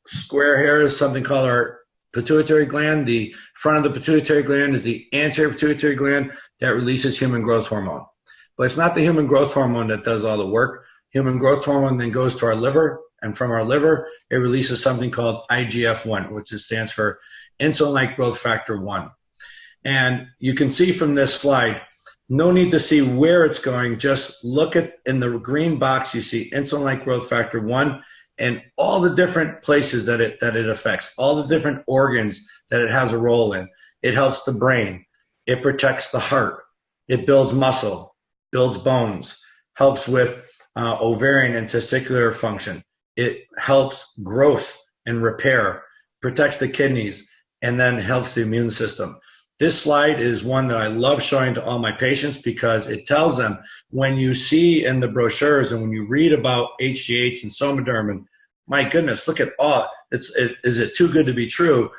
square here is something called our pituitary gland. The front of the pituitary gland is the anterior pituitary gland that releases human growth hormone. But it's not the human growth hormone that does all the work. Human growth hormone then goes to our liver, and from our liver, it releases something called IGF-1, which stands for insulin-like growth factor 1. And you can see from this slide, no need to see where it's going. Just look at in the green box, you see insulin-like growth factor 1 and all the different places that it affects, all the different organs that it has a role in. It helps the brain. It protects the heart. It builds muscle, builds bones, helps with ovarian and testicular function. It helps growth and repair, protects the kidneys, and then helps the immune system. This slide is one that I love showing to all my patients because it tells them when you see in the brochures and when you read about HGH and Somaderm, and my goodness, look at all, is it too good to be true?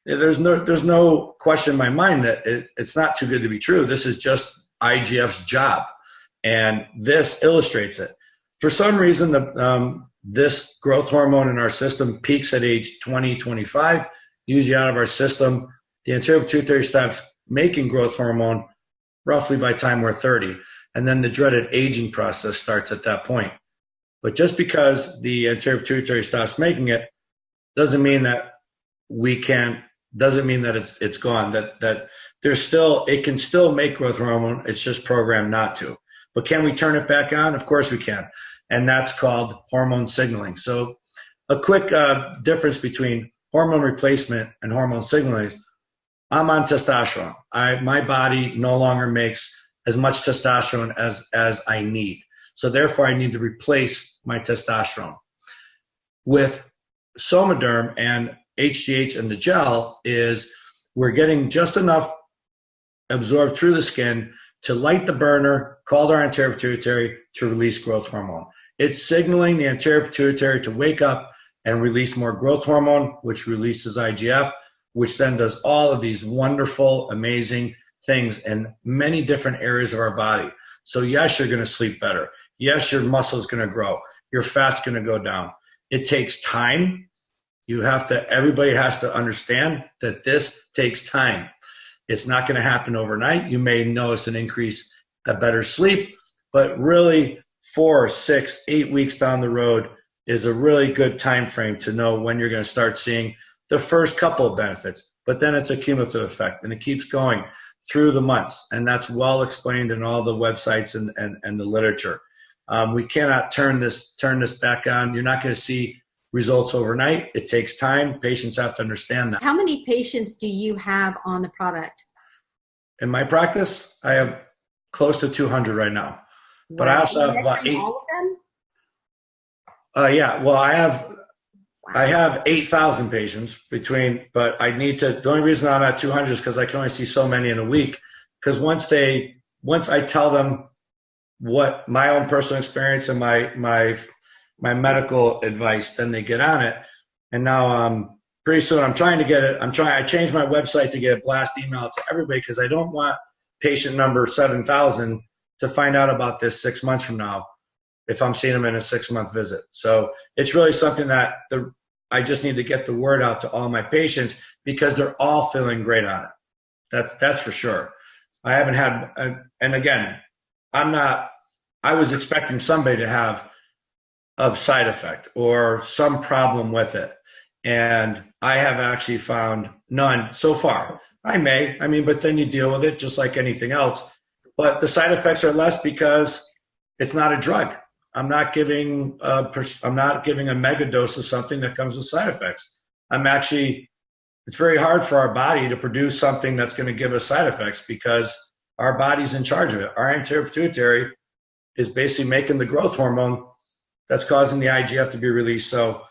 There's no question in my mind that it's not too good to be true. This is just IGF's job, and this illustrates it. For some reason, this growth hormone in our system peaks at age 20, 25, usually out of our system. The anterior pituitary stops making growth hormone roughly by the time we're 30, and then the dreaded aging process starts at that point. But just because the anterior pituitary stops making it doesn't mean that it's gone. That there's still, it can still make growth hormone. It's just programmed not to. But can we turn it back on? Of course we can, and that's called hormone signaling. So a quick difference between hormone replacement and hormone signaling is I'm on testosterone. My body no longer makes as much testosterone as I need. So therefore, I need to replace my testosterone. With Somaderm and HGH and the gel is we're getting just enough absorbed through the skin to light the burner called our anterior pituitary to release growth hormone. It's signaling the anterior pituitary to wake up and release more growth hormone, which releases IGF, which then does all of these wonderful, amazing things in many different areas of our body. So yes, you're going to sleep better. Yes, your muscle's going to grow. Your fat's going to go down. It takes time. Everybody has to understand that this takes time. It's not going to happen overnight. You may notice an increase, a better sleep, but really 4, 6, 8 weeks down the road is a really good time frame to know when you're going to start seeing the first couple of benefits, but then it's a cumulative effect, and it keeps going through the months, and that's well explained in all the websites and the literature. We cannot turn this back on. You're not going to see results overnight. It takes time. Patients have to understand that. How many patients do you have on the product? In my practice, I have close to 200 right now, but I also have about 8. All of them? Yeah, well, I have 8,000 patients but I need to, the only reason I'm at 200 is because I can only see so many in a week. Because once I tell them what my own personal experience and my medical advice, then they get on it. And now pretty soon I changed my website to get a blast email to everybody because I don't want patient number 7,000 to find out about this 6 months from now if I'm seeing them in a 6-month visit. So it's really something that I just need to get the word out to all my patients because they're all feeling great on it. That's for sure. I haven't had, and again, I was expecting somebody to have a side effect or some problem with it. And I have actually found none so far. But then you deal with it just like anything else. But the side effects are less because it's not a drug. I'm not giving a mega dose of something that comes with side effects. It's very hard for our body to produce something that's going to give us side effects because our body's in charge of it. Our anterior pituitary is basically making the growth hormone that's causing the IGF to be released. So